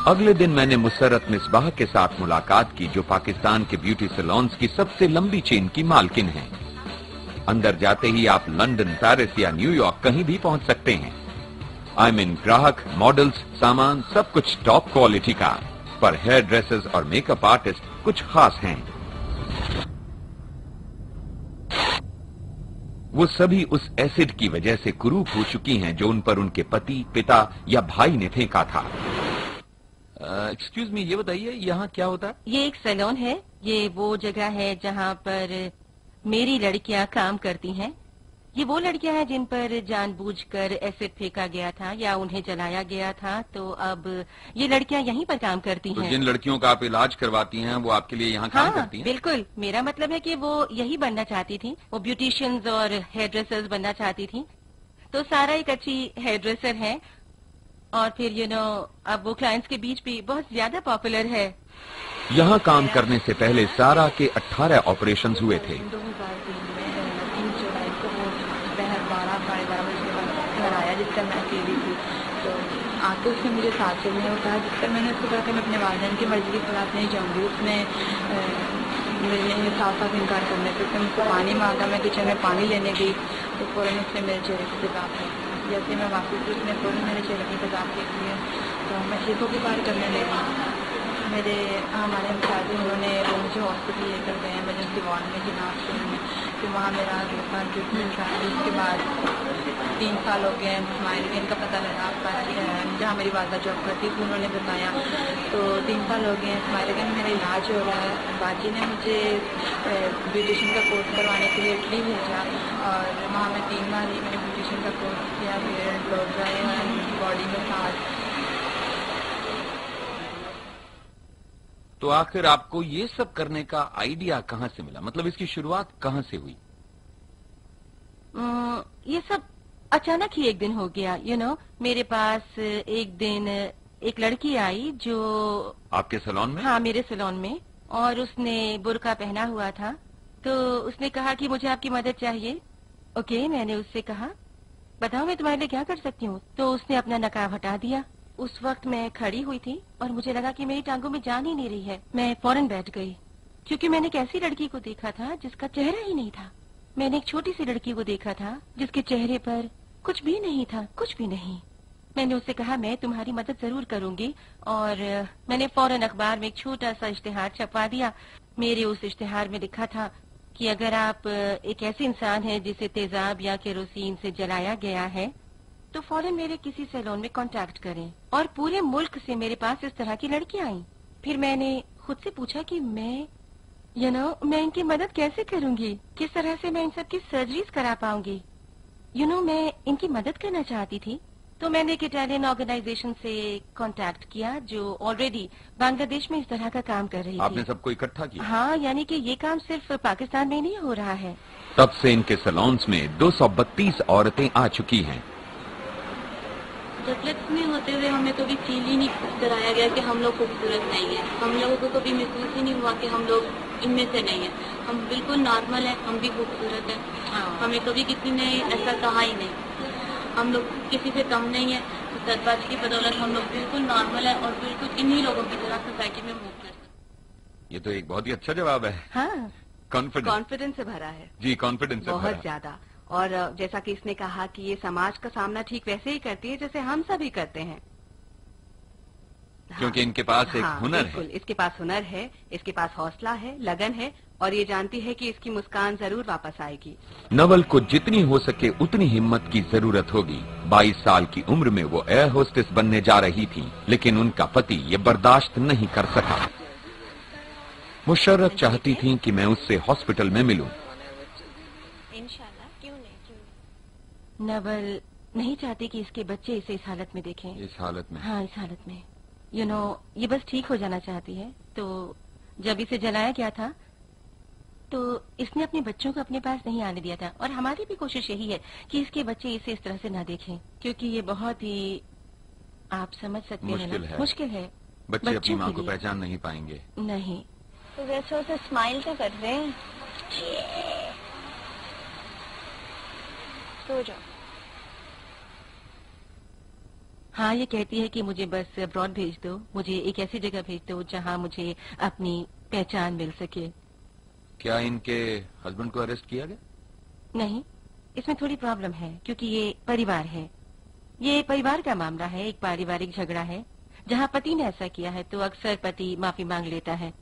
अगले दिन मैंने मुसर्रत मिसबाह के साथ मुलाकात की, जो पाकिस्तान के ब्यूटी सैलून्स की सबसे लंबी चेन की मालकिन हैं। अंदर जाते ही आप लंदन, पेरिस या न्यूयॉर्क कहीं भी पहुंच सकते हैं। आई मीन ग्राहक, मॉडल्स, सामान सब कुछ टॉप क्वालिटी का, पर हेयर ड्रेसर्स और मेकअप आर्टिस्ट कुछ खास हैं। वो सभी उस एसिड की वजह से कुरूप हो चुकी हैं जो उन पर उनके पति, पिता या भाई ने फेंका था। एक्सक्यूज मी, ये बताइए यहाँ क्या होता है? ये एक सैलून है। ये वो जगह है जहाँ पर मेरी लड़कियाँ काम करती हैं। ये वो लड़कियाँ हैं जिन पर जानबूझकर एसिड फेंका गया था या उन्हें जलाया गया था, तो अब ये लड़कियाँ यहीं पर काम करती हैं। तो जिन लड़कियों का आप इलाज करवाती हैं वो आपके लिए यहाँ काम करती हैं? बिल्कुल। मेरा मतलब है कि वो यही बनना चाहती थी। वो ब्यूटिशियंस और हेयर ड्रेसर्स बनना चाहती थी। तो सारा एक अच्छी हेयर ड्रेसर है और फिर अब वो क्लाइंट्स के बीच भी बहुत ज्यादा पॉपुलर है। यहाँ काम करने से पहले सारा के 18 ऑपरेशंस हुए थे। 2003 में 3 जुलाई को वो दोपहर 12 साढ़े 12 बजे के बाद घर आया, जिस पर मैं अकेली थी। तो आके उसने मुझे साथ चलने को कहा, जिस पर मैंने उसको कहा कि मैं अपने वालिदैन की मर्जी के खिलाफ नहीं जाऊँगी। उसने मेरे साथ साथ इनकार करने पे उसने मुझको पानी मांगा। मैं किचन में पानी लेने गई तो फ़ौरन उसने मेरे चेहरे पर तेज़ाब फेंक दिया। जैसे मैं वापस हुई उसने फ़ौरन मेरे चेहरे पर तेज़ाब फेंक दिया। तो मैं चीखों की बात करने लगी। हमारे शादी उन्होंने वो मुझे हॉस्पिटल लेकर गए इमरजेंसी वार्ड में जिनाब से में। फिर वहाँ मेरा दूसरा ट्रीटमेंट था। उसके बाद 3 साल हो गए। स्माइल का पता लगा, जहाँ मेरी वालदा जॉब करती थी उन्होंने बताया। तो 3 साल हो गए स्माइल में मेरा इलाज हो रहा है। बाजी ने मुझे ब्यूटिशियन का कोर्स करवाने के लिए इटली भेजा और वहाँ मैं 3 बार ही मैंने ब्यूटिशियन का कोर्स किया। फिर ब्लो ड्राई, बॉडी मसाज। तो आखिर आपको ये सब करने का आइडिया कहाँ से मिला? मतलब इसकी शुरुआत कहाँ से हुई? ये सब अचानक ही एक दिन हो गया। मेरे पास एक दिन एक लड़की आई जो आपके सैलून में? हाँ, मेरे सैलून में। और उसने बुर्का पहना हुआ था। तो उसने कहा कि मुझे आपकी मदद चाहिए। ओके, मैंने उससे कहा बताओ मैं तुम्हारे लिए क्या कर सकती हूँ। तो उसने अपना नकाब हटा दिया। उस वक्त मैं खड़ी हुई थी और मुझे लगा कि मेरी टांगों में जान ही नहीं रही है। मैं फौरन बैठ गई क्योंकि मैंने एक ऐसी लड़की को देखा था जिसका चेहरा ही नहीं था। मैंने एक छोटी सी लड़की को देखा था जिसके चेहरे पर कुछ भी नहीं था, कुछ भी नहीं। मैंने उससे कहा मैं तुम्हारी मदद जरूर करूंगी और मैंने फौरन अखबार में एक छोटा सा इश्तिहार छपवा दिया। मेरे उस इश्तिहार में लिखा था कि अगर आप एक ऐसे इंसान हैं जिसे तेजाब या केरोसिन से जलाया गया है तो फौरन मेरे किसी सैलून में कांटेक्ट करें। और पूरे मुल्क से मेरे पास इस तरह की लड़कियां आई। फिर मैंने खुद से पूछा कि मैं मैं इनकी मदद कैसे करूंगी, किस तरह से मैं इन सब की सर्जरीज करा पाऊंगी। मैं इनकी मदद करना चाहती थी। तो मैंने एक इटालियन ऑर्गेनाइजेशन से कांटेक्ट किया जो ऑलरेडी बांग्लादेश में इस तरह का काम कर रही थी। आपने सबको इकट्ठा किया? हाँ, यानी कि ये काम सिर्फ पाकिस्तान में नहीं हो रहा है। तब से इनके सैलून्स में 232 औरतें आ चुकी हैं। डेफलेक्स में होते हुए हमें कभी फील ही नहीं कराया गया कि हम लोग खूबसूरत नहीं है। हम लोगों को कभी महसूस ही नहीं हुआ कि हम लोग इनमें से नहीं है। हम बिल्कुल नॉर्मल है, हम भी खूबसूरत है। हमें कभी किसी ने ऐसा कहा ही नहीं। हम लोग किसी से कम नहीं है। सदबाज की बदौलत हम लोग बिल्कुल नॉर्मल है और बिल्कुल इन्हीं लोगों की तरह सोसाइटी में मूव कर सकते। ये तो एक बहुत ही अच्छा जवाब है। हाँ, कॉन्फिडेंस से भरा है जी, कॉन्फिडेंस से भरा। बहुत ज्यादा। और जैसा कि इसने कहा कि ये समाज का सामना ठीक वैसे ही करती है जैसे हम सभी करते हैं। क्योंकि इनके पास एक हुनर है। इसके पास हुनर है, इसके पास हौसला है, लगन है और ये जानती है कि इसकी मुस्कान जरूर वापस आएगी। नवल को जितनी हो सके उतनी हिम्मत की जरूरत होगी। 22 साल की उम्र में वो एयर होस्टेस बनने जा रही थी, लेकिन उनका पति ये बर्दाश्त नहीं कर सका। मुशर्रफ चाहती थी कि मैं उससे हॉस्पिटल में मिलूं। नवल नहीं चाहती कि इसके बच्चे इसे इस हालत में देखें। इस हालत में? हाँ, इस हालत में। ये बस ठीक हो जाना चाहती है। तो जब इसे जलाया गया था तो इसने अपने बच्चों को अपने पास नहीं आने दिया था। और हमारी भी कोशिश यही है कि इसके बच्चे इसे इस तरह से ना देखें, क्योंकि ये बहुत ही, आप समझ सकते हैं ना, मुश्किल है। बच्चे अपनी माँ को पहचान नहीं पाएंगे। नहीं। तो वैसे उसे स्माइल तो कर रहे हैं। सो जाओ। हाँ, ये कहती है कि मुझे बस अब्रॉड भेज दो, मुझे एक ऐसी जगह भेज दो जहाँ मुझे अपनी पहचान मिल सके। क्या इनके हस्बैंड को अरेस्ट किया गया? नहीं, इसमें थोड़ी प्रॉब्लम है क्योंकि ये परिवार है। ये परिवार का मामला है, एक पारिवारिक झगड़ा है। जहाँ पति ने ऐसा किया है तो अक्सर पति माफी मांग लेता है।